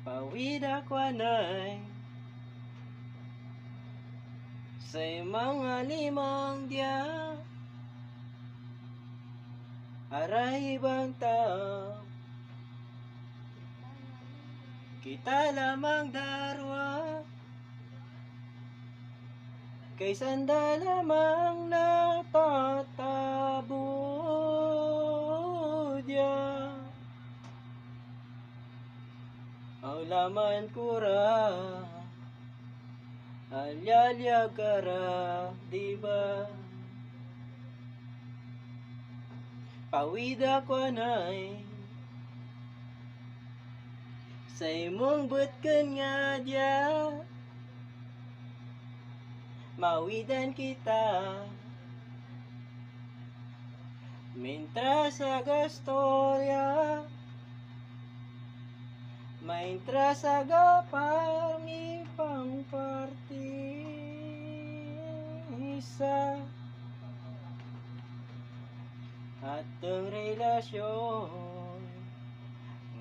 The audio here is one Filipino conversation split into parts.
Pawid ako anay say mga limang diya, aray ibang tao kita lamang darwa, kay sanda lamang natatabo diya. Ang laman kura alyalya kara, diba? Pawid ako anay sa imong butken nga diya, mawidan kita mientras sa gastorya, maintras agapang ipang partisa atong relasyon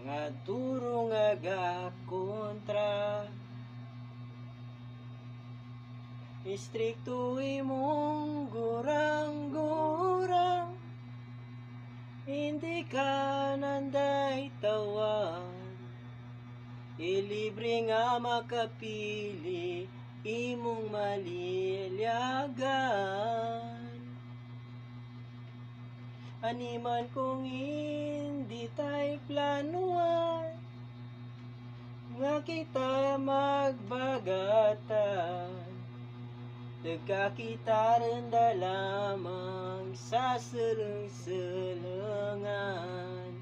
nga durong aga kontra, istrikto imong gurang-gurang, hindi ka nanday tawag, ilibre nga makapili imong malilyagan. Animan kung hindi tay planuan nga kita magbagatan, tagka kita renda lamang sa seleng-selengan.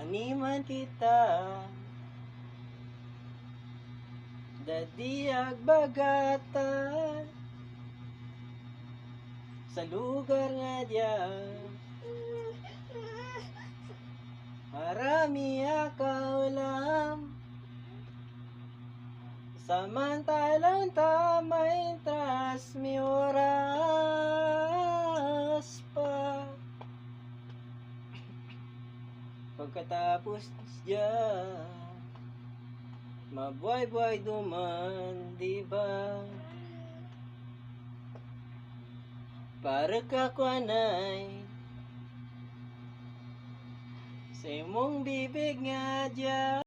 Animan kita dadi agbagatan sa lugar nga diyan, marami akaulam samantalang tamay intras mi oras pa. Pagkatapos diyan, mabuhay-buhay duman, diba? Para ka kwanay sa imong bibig nga diyan.